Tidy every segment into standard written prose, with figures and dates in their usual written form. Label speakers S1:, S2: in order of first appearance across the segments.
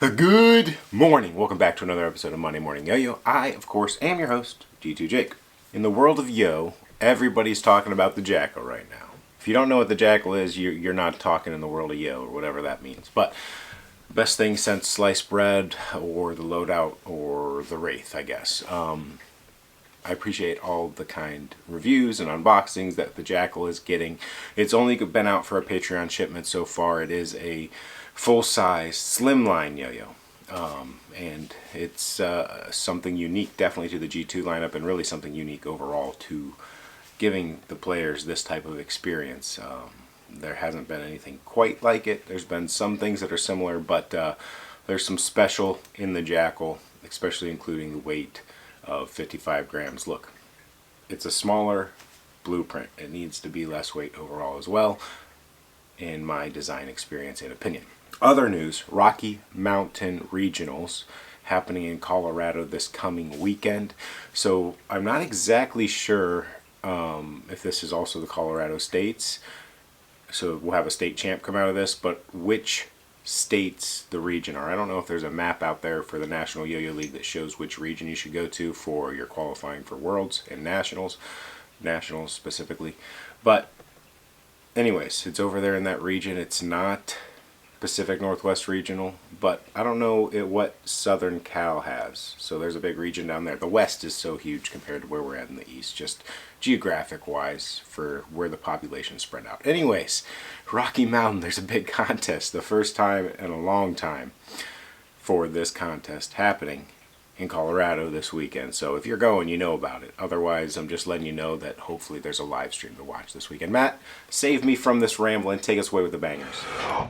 S1: Good morning. Welcome back to another episode of Monday Morning Yo-Yo. I, of course, am your host, G2 Jake. In the world of yo, everybody's talking about the Jackal right now. If you don't know what the Jackal is, you're not talking in the world of yo, or whatever that means. But best thing since sliced bread, or the loadout, or the Wraith, I guess. I appreciate all the kind reviews and unboxings that the Jackal is getting. It's only been out for a Patreon shipment so far. It is a full-size slimline yo-yo, and it's something unique definitely to the G2 lineup, and really something unique overall to giving the players this type of experience. There hasn't been anything quite like it. There's been some things that are similar, but there's some special in the Jackal, especially including the weight of 55 grams. Look, it's a smaller blueprint. It needs to be less weight overall as well, in my design experience and opinion. Other news, Rocky Mountain Regionals happening in Colorado this coming weekend. So I'm not exactly sure if this is also the Colorado states. So we'll have a state champ come out of this, but which states the region are. I don't know if there's a map out there for the National Yo-Yo League that shows which region you should go to for your qualifying for Worlds and Nationals specifically. But anyways, it's over there in that region. It's not Pacific Northwest Regional, but I don't know what Southern Cal has. So there's a big region down there. The West is so huge compared to where we're at in the East, just geographic wise for where the population is spread out. Anyways, Rocky Mountain, there's a big contest, the first time in a long time for this contest happening in Colorado this weekend. So if you're going, you know about it. Otherwise, I'm just letting you know that hopefully there's a live stream to watch this weekend. Matt, save me from this rambling. Take us away with the bangers.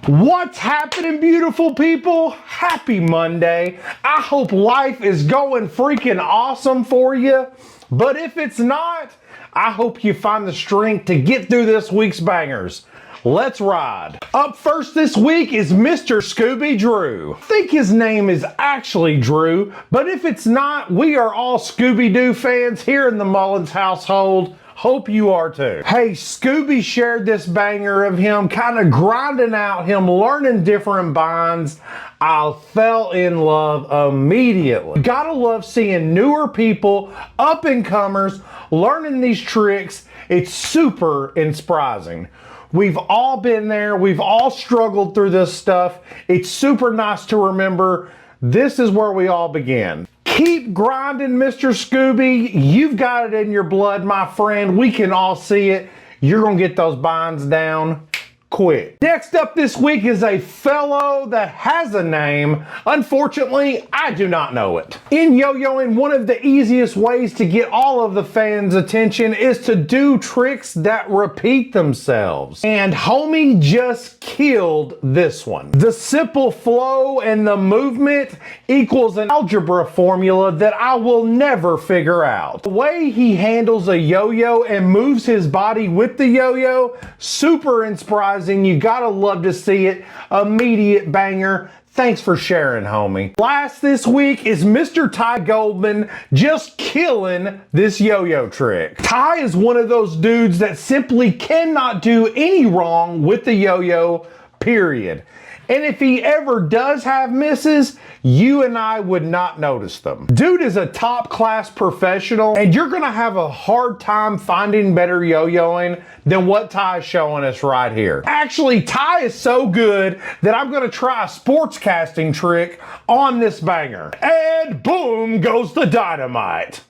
S2: What's happening, beautiful people? Happy Monday. I hope life is going freaking awesome for you. But if it's not, I hope you find the strength to get through this week's bangers. Let's ride. Up first this week is Mr. Scooby Drew. I think his name is actually Drew, but if it's not, we are all Scooby-Doo fans here in the Mullins household. Hope you are too. Hey, Scooby shared this banger of him kind of grinding out, him learning different binds. I fell in love immediately. Gotta love seeing newer people, up-and-comers, learning these tricks. It's super inspiring. We've all been there. We've all struggled through this stuff. It's super nice to remember this is where we all began. Keep grinding, Mr. Scooby. You've got it in your blood, my friend. We can all see it. You're going to get those binds down quick. Next up this week is a fellow that has a name. Unfortunately, I do not know it. In yo-yoing, one of the easiest ways to get all of the fans' attention is to do tricks that repeat themselves. And homie just killed this one. The simple flow and the movement equals an algebra formula that I will never figure out. The way he handles a yo-yo and moves his body with the yo-yo, super inspiring. You gotta love to see it. Immediate banger. Thanks for sharing, homie. Last this week is Mr. Ty Goldman, just killing this yo-yo trick. Ty is one of those dudes that simply cannot do any wrong with the yo-yo, period. And if he ever does have misses, you and I would not notice them. Dude is a top class professional, and you're gonna have a hard time finding better yo-yoing than what Ty is showing us right here. Actually, Ty is so good that I'm gonna try a sportscasting trick on this banger. And boom goes the dynamite.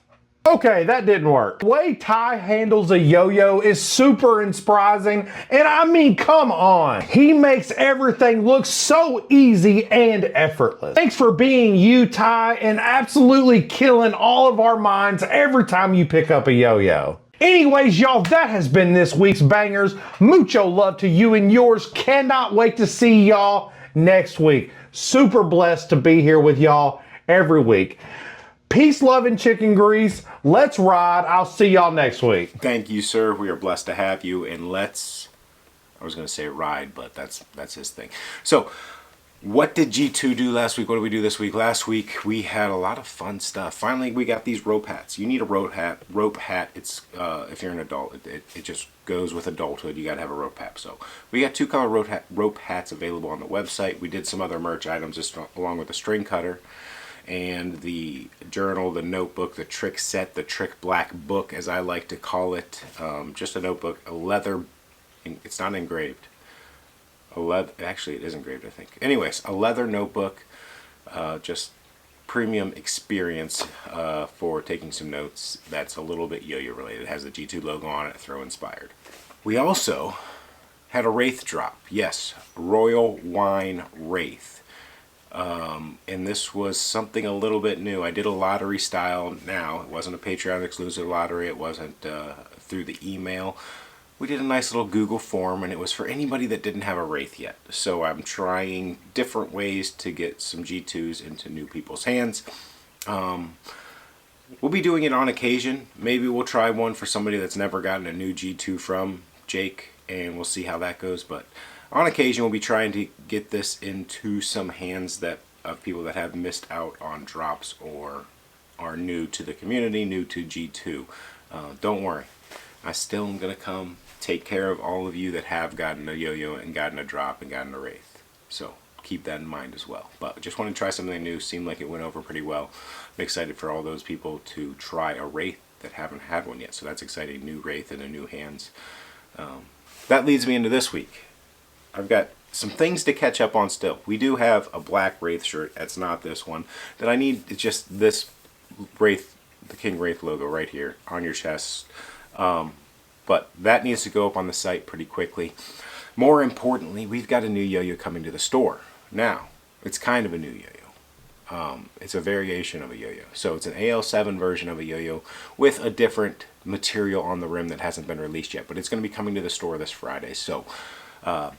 S2: Okay, that didn't work. The way Ty handles a yo-yo is super inspiring, and I mean, come on. He makes everything look so easy and effortless. Thanks for being you, Ty, and absolutely killing all of our minds every time you pick up a yo-yo. Anyways, y'all, that has been this week's bangers. Mucho love to you and yours. Cannot wait to see y'all next week. Super blessed to be here with y'all every week. Peace, love, and chicken grease. Let's ride. I'll see y'all next week.
S1: Thank you, sir. We are blessed to have you. And I was going to say ride, but that's his thing. So, what did G2 do last week? What did we do this week? Last week, we had a lot of fun stuff. Finally, we got these rope hats. You need a rope hat. It's, if you're an adult, it just goes with adulthood. You got to have a rope hat. So we got 2 color rope hats available on the website. We did some other merch items just along with the string cutter and the journal, the notebook, the trick set, the trick black book, as I like to call it. Just a notebook, a leather. It's not engraved. Actually, it is engraved, I think. Anyways, a leather notebook, just premium experience for taking some notes. That's a little bit yo-yo related. It has the G2 logo on it, throw inspired. We also had a Wraith drop. Yes, Royal Wine Wraith. And this was something a little bit new. I did a lottery style now. It wasn't a Patreon exclusive lottery. It wasn't through the email. We did a nice little Google form, and it was for anybody that didn't have a Wraith yet. So I'm trying different ways to get some G2s into new people's hands. We'll be doing it on occasion. Maybe we'll try one for somebody that's never gotten a new G2 from Jake, and we'll see how that goes. But on occasion, we'll be trying to get this into some hands of people that have missed out on drops or are new to the community, new to G2. Don't worry. I still am going to come take care of all of you that have gotten a yo-yo and gotten a drop and gotten a Wraith. So keep that in mind as well. But just want to try something new. Seemed like it went over pretty well. I'm excited for all those people to try a Wraith that haven't had one yet. So that's exciting. New Wraith in a new hands. That leads me into this week. I've got some things to catch up on still. We do have a black Wraith shirt. That's not this one. That I need. It's just this Wraith, the King Wraith logo right here on your chest. But that needs to go up on the site pretty quickly. More importantly, we've got a new yo-yo coming to the store. Now, it's kind of a new yo-yo. It's a variation of a yo-yo. So it's an AL7 version of a yo-yo with a different material on the rim that hasn't been released yet. But it's going to be coming to the store this Friday. So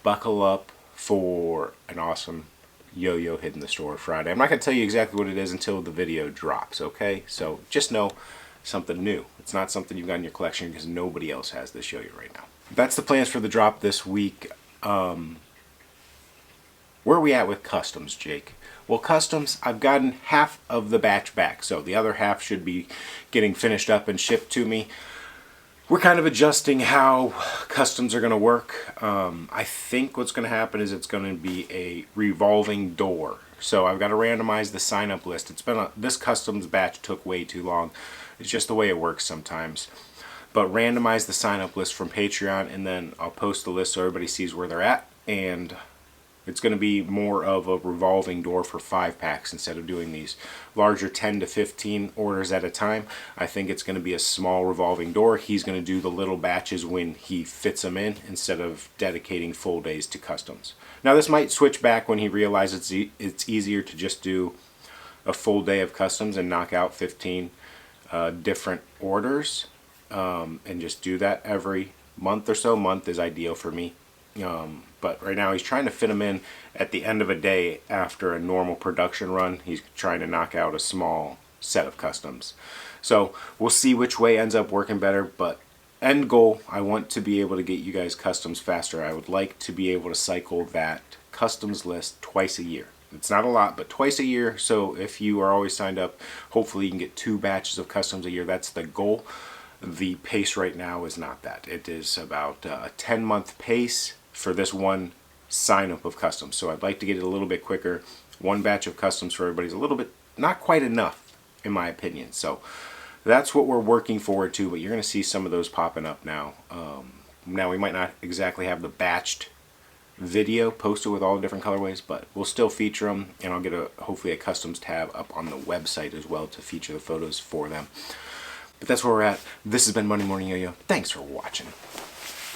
S1: buckle up for an awesome yo-yo hitting the store Friday. I'm not going to tell you exactly what it is until the video drops, okay? So just know something new. It's not something you've got in your collection because nobody else has this yo-yo right now. That's the plans for the drop this week. Where are we at with customs, Jake? Well, customs, I've gotten half of the batch back, so the other half should be getting finished up and shipped to me. We're kind of adjusting how customs are going to work. I think what's going to happen is it's going to be a revolving door. So I've got to randomize the sign-up list. This customs batch took way too long. It's just the way it works sometimes. But randomize the sign-up list from Patreon, and then I'll post the list so everybody sees where they're at. And it's going to be more of a revolving door for 5-packs instead of doing these larger 10 to 15 orders at a time. I think it's going to be a small revolving door. He's going to do the little batches when he fits them in instead of dedicating full days to customs. Now this might switch back when he realizes it's easier to just do a full day of customs and knock out 15 different orders and just do that every month or so. Month is ideal for me. But right now he's trying to fit them in at the end of a day after a normal production run. He's trying to knock out a small set of customs. So we'll see which way ends up working better, but end goal, I want to be able to get you guys customs faster. I would like to be able to cycle that customs list twice a year. It's not a lot, but twice a year. So if you are always signed up, hopefully you can get 2 batches of customs a year. That's the goal. The pace right now is not that. It is about a 10-month pace for this one sign-up of customs. So I'd like to get it a little bit quicker. 1 batch of customs for everybody's a little bit, not quite enough, in my opinion. So that's what we're working forward to, but you're going to see some of those popping up now. Now we might not exactly have the batched video posted with all the different colorways, but we'll still feature them, and I'll get hopefully a customs tab up on the website as well to feature the photos for them. But that's where we're at. This has been Monday Morning Yo-Yo. Thanks for watching.